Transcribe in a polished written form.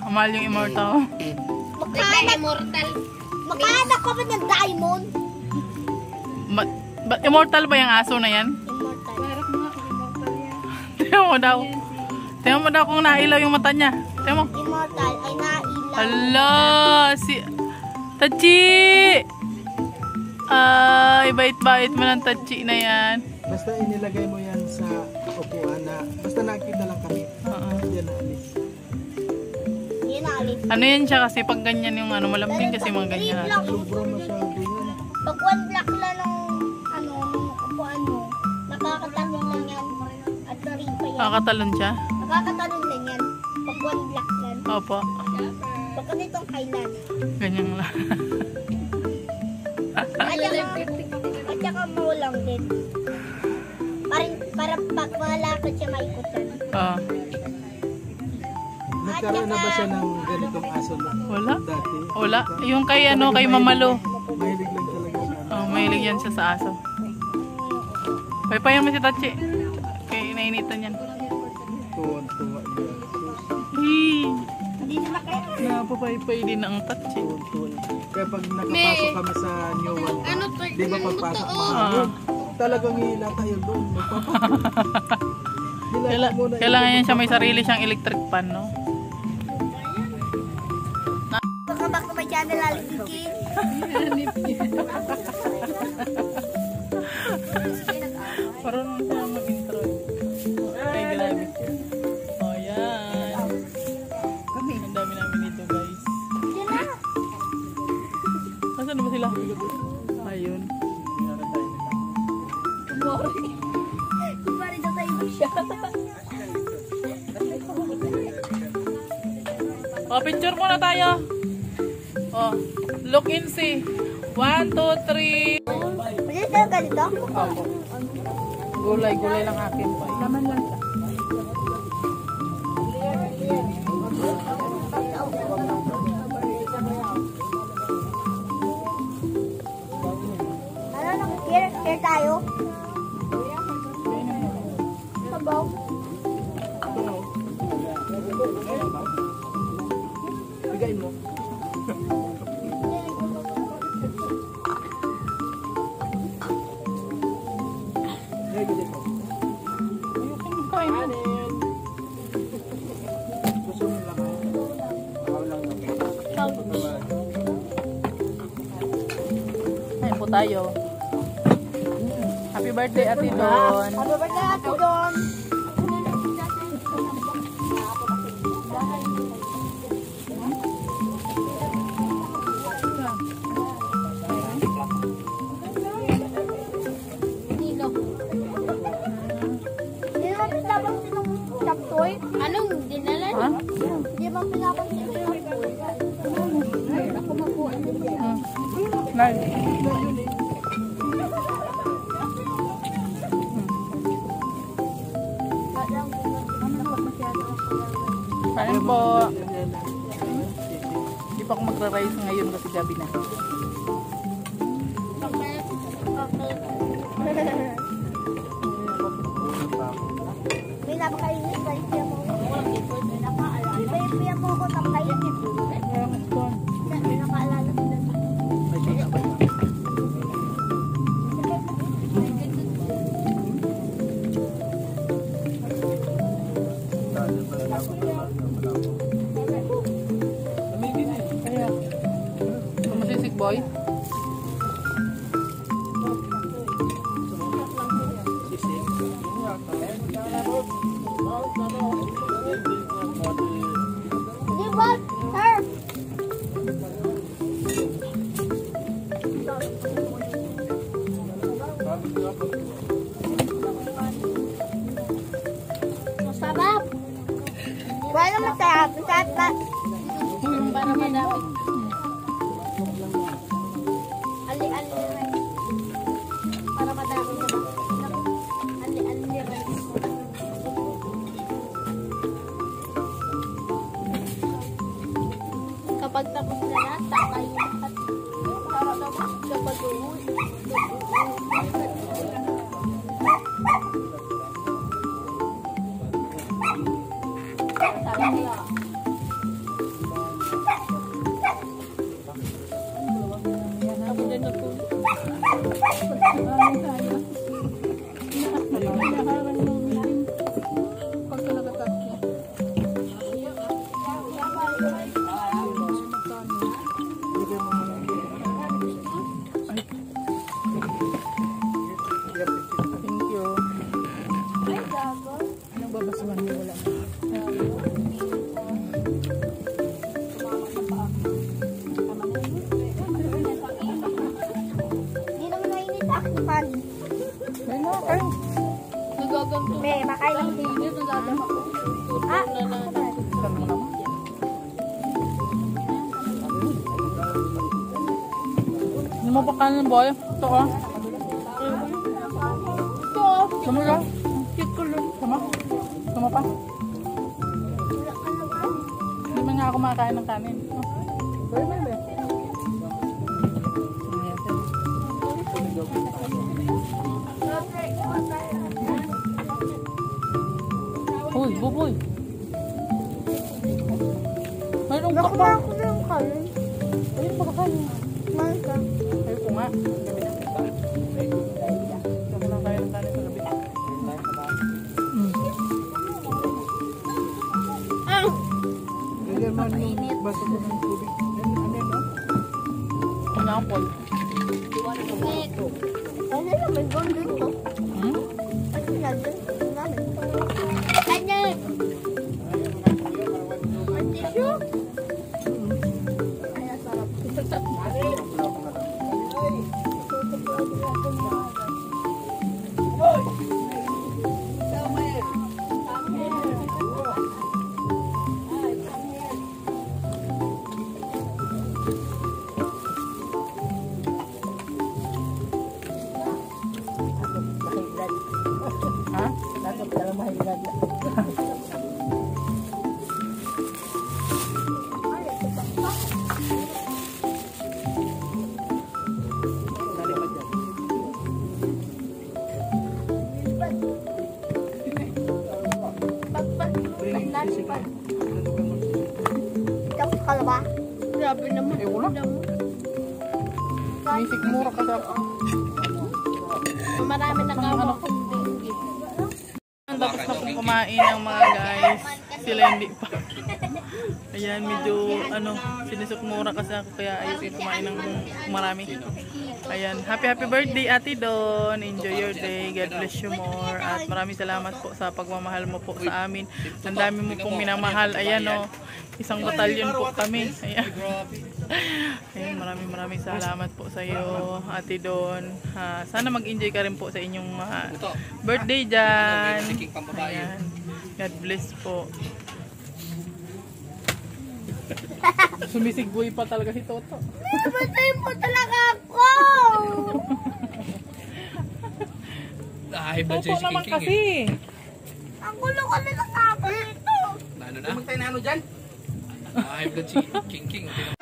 Mahal yung immortal. Makahanap ka ba ng diamond? Immortal ba yung aso na yan? Immortal. Parang mga immortal yan. Tingnan mo daw. Tingnan mo daw kung nailaw yung mata niya. Tingnan mo. Immortal ay nailaw. Hala! Si Tachi! Ay, bait-bait mo ng Tachi na yan. Basta inilagay mo yan sa upuan na, basta nakita lang kami. Yan na alis. Yan naalis. Ano yan siya kasi pag ganyan yung ano, malambing kasi mga ganyan. Sobrang masyado yan. Pag one block lang nung upuan mo, nakakatalon lang yan. At narin pa yan. Nakakatalon siya? Nakakatalon lang yan. Pag one block lang. Opo. Pag ganitong kailan. Ganyan lang. At saka maulang din. Para pag malakad siya maikot yan. Oo. Nagkaroon na ba siya ng ganitong aso na Wala. dati? Wala. Yung kay ano, kay Mamalo. Mahilig lang talaga siya. Oh, mahilig yan siya sa aso. Paypayan mo si Tachi. Kaya inainitan yan. Tuwan-tuwa niya. Hii. Hindi na kaya. Napapaypay din ang Tachi. Tuwan-tuwa. Kaya pag nakapasok kami sa new one, di ba pagpasok mo? Talagang hilata yun doon. Kailangan yan siya may sarili siyang electric pan, no? Baka back to my channel, Alipiki. Parang siya mag-intro. Ay, grabe. Oh, yan. Ang dami namin dito, guys. Yan na. Nasaan na ba sila? Ayun. Kumari daw tayo siya. Oh, picture muna tayo. Oh, look and see. 1, 2, 3. Pwede tayo ganito? Gulay-gulay lang akin pa. Laman lang siya. Ano nakikir tayo? Sabaw. Bigay mo. Ayun po tayo. Happy birthday, Ate Don. Happy birthday, Ate Don. Anong dinala? Ha? Hindi bang pinapansin yung chaptoy? Ako makuha. Kain po. Hindi pa ako magra-rice ngayon kasi gabi na. May napakainit ba yung siya mo? May siya mo ako napakainit. May nakaalala ko na. Kumasisig boy? Di ba, sir? Masarap. Wala masarap. Masarap ba? Para madami. Ali-ali rice. Para madami diba? Ali-ali rice. Kapag tapos na lahat, tatay lahat. Para tapos kapag uwi. Sabi nila. Thank you. Ay, gago. Anong babasuhan mo wala? Hindi naman mainit ah. Pan. May mga kayo. Nagaganto. May, makain lang din. Nagaganto ako. Ah, Saan mo naman? Hindi mo pa kanin boy? Ito oh. ito. Sama ka? Sama? Sama pa? Hindi man nga ako makakain ng kanin. Boy, boy, boy. Uy, buboy. Mayroon ka pa. Ako na yung kanin. Ayun pa ka kanin. Mahal ka. Ayun ko nga. Sama lang kayo ng kanin sa gabi. Lagyan mo yung baso ko ng tubig. Ano yun, no? Pineapple. Ano na, may gondon ko. Hmm? Ano na dun? Namin. Ano? May tissue? Ay, sarap. Ha? Tapos ka na ba? Grabe naman. Eh, wala. May sikmura kasi ako. Marami na Ano? Tapos na pong kumain ng mga guys. Sila hindi pa. Ayan, medyo sinisukmura kasi ako kaya ayun kumain ng marami. Ayan, happy birthday Ate Don. Enjoy your day. God bless you more. At maraming salamat po sa pagmamahal mo po sa amin. Ang dami mo pong minamahal. Ayan o, isang batalyon po kami. Ayan. Ayan, maraming salamat po sa iyo Ate Don. Sana mag-enjoy ka rin po sa inyong birthday dyan. Ayan. God bless po. Sumisigboy pa talaga si Toto. Namatay mo talaga ako! Toto naman kasi. Ang gulo kami ng tapa nito. Ano na? Magtay na ano dyan? High blood si King King.